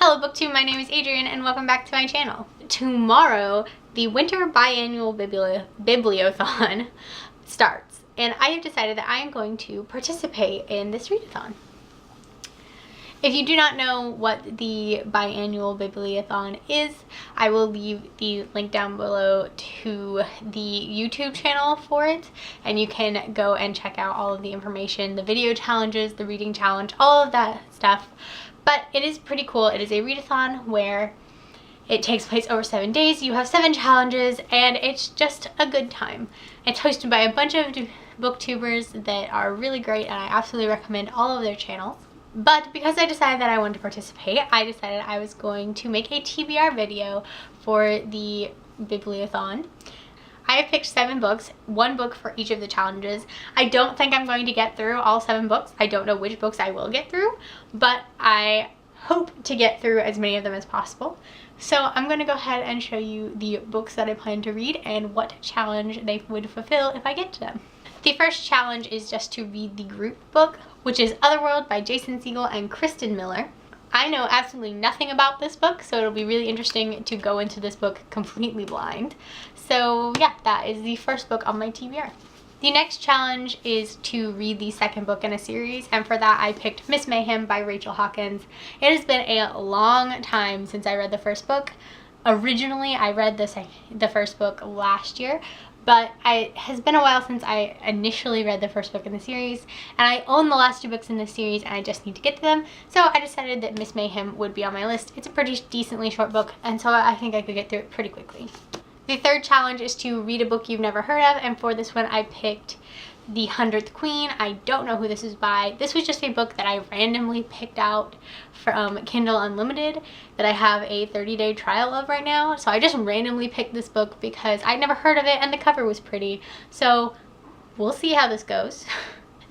Hello BookTube, my name is Adrienne and welcome back to my channel. Tomorrow, the Winter Biannual Bibliothon starts, and I have decided that I am going to participate in this readathon. If you do not know what the Biannual Bibliothon is, I will leave the link down below to the YouTube channel for it, and you can go and check out all of the information, the video challenges, the reading challenge, all of that stuff. But it is pretty cool. It is a readathon where it takes place over 7 days. You have 7 challenges, and it's just a good time. It's hosted by a bunch of booktubers that are really great, and I absolutely recommend all of their channels. But because I decided that I wanted to participate, I decided I was going to make a TBR video for the Bibliothon. I have picked 7 books, 1 book for each of the challenges. I don't think I'm going to get through all 7 books. I don't know which books I will get through, but I hope to get through as many of them as possible. So I'm going to go ahead and show you the books that I plan to read and what challenge they would fulfill if I get to them. The first challenge is just to read the group book, which is Otherworld by Jason Segel and Kristen Miller. I know absolutely nothing about this book, so it'll be really interesting to go into this book completely blind. So yeah, that is the first book on my TBR. The next challenge is to read the second book in a series, and for that I picked Miss Mayhem by Rachel Hawkins. It has been a long time since I read the first book. Originally, I read the first book last year, but it has been a while since I initially read the first book in the series, and I own the last 2 books in the series and I just need to get to them, so I decided that Miss Mayhem would be on my list. It's a pretty decently short book, and so I think I could get through it pretty quickly. The third challenge is to read a book you've never heard of, and for this one I picked The 100th Queen. I don't know who this is by. This was just a book that I randomly picked out from Kindle Unlimited that I have a 30-day trial of right now. So I just randomly picked this book because I'd never heard of it and the cover was pretty. So we'll see how this goes.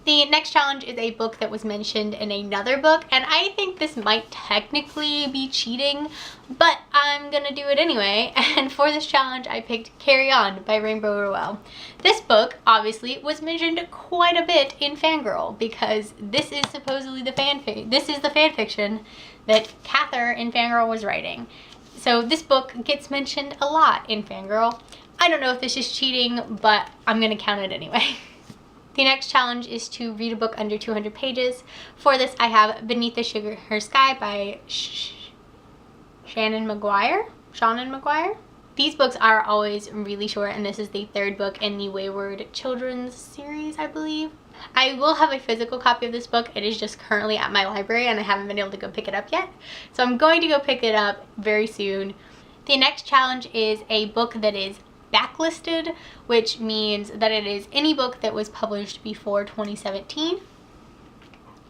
The next challenge is a book that was mentioned in another book, and I think this might technically be cheating, but I'm gonna do it anyway. And for this challenge I picked Carry On by Rainbow Rowell. This book obviously was mentioned quite a bit in Fangirl because this is supposedly the fan fiction that Cather in Fangirl was writing. So this book gets mentioned a lot in Fangirl. I don't know if this is cheating, but I'm gonna count it anyway. The next challenge is to read a book under 200 pages. For this, I have Beneath the Sugar Sky by Shannon McGuire. These books are always really short, and this is the 3rd book in the Wayward Children's series, I believe. I will have a physical copy of this book. It is just currently at my library, and I haven't been able to go pick it up yet. So I'm going to go pick it up very soon. The next challenge is a book that is backlisted, which means that it is any book that was published before 2017.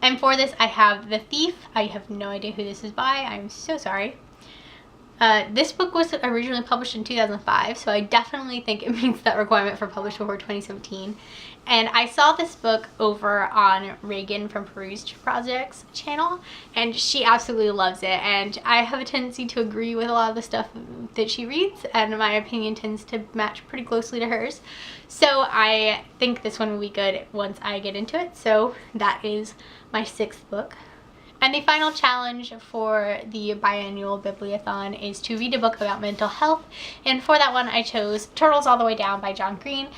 And for this I have The Thief. I have no idea who this is by. I'm so sorry. This book was originally published in 2005, so I definitely think it meets that requirement for published before 2017. And I saw this book over on Reagan from Perused Project's channel, and she absolutely loves it, and I have a tendency to agree with a lot of the stuff that she reads, and my opinion tends to match pretty closely to hers. So I think this one will be good once I get into it. So that is my 6th book. And the final challenge for the Biannual Bibliothon is to read a book about mental health, and for that one I chose Turtles All the Way Down by John Green.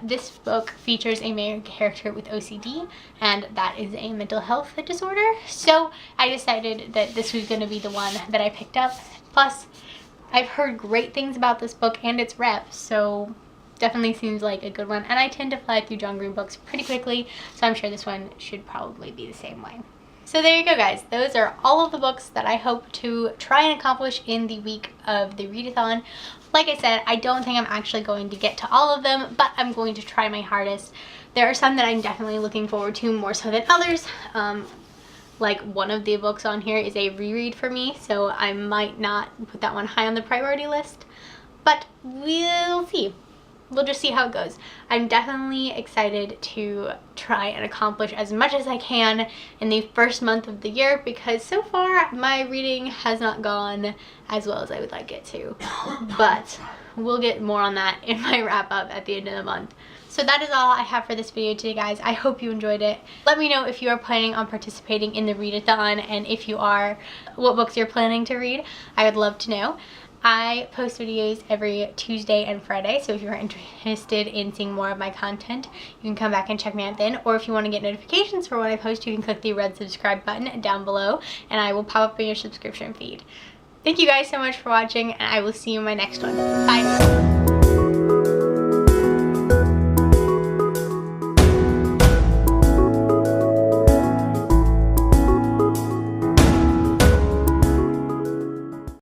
This book features a main character with OCD, and that is a mental health disorder, so I decided that this was going to be the one that I picked up. Plus, I've heard great things about this book and its rep, so definitely seems like a good one, and I tend to fly through John Green books pretty quickly, so I'm sure this one should probably be the same way. So there you go, guys. Those are all of the books that I hope to try and accomplish in the week of the readathon. Like I said, I don't think I'm actually going to get to all of them, but I'm going to try my hardest. There are some that I'm definitely looking forward to more so than others. Like one of the books on here is a reread for me, so I might not put that one high on the priority list, but we'll see. we'll just see how it goes. I'm definitely excited to try and accomplish as much as I can in the first month of the year, because so far my reading has not gone as well as I would like it to. But we'll get more on that in my wrap up at the end of the month. So that is all I have for this video today, guys. I hope you enjoyed it. Let me know if you are planning on participating in the readathon, and if you are, what books you're planning to read. I would love to know. I post videos every Tuesday and Friday, so if you're interested in seeing more of my content, you can come back and check me out then. Or if you want to get notifications for when I post, you can click the red subscribe button down below, and I will pop up in your subscription feed. Thank you guys so much for watching, and I will see you in my next one. Bye!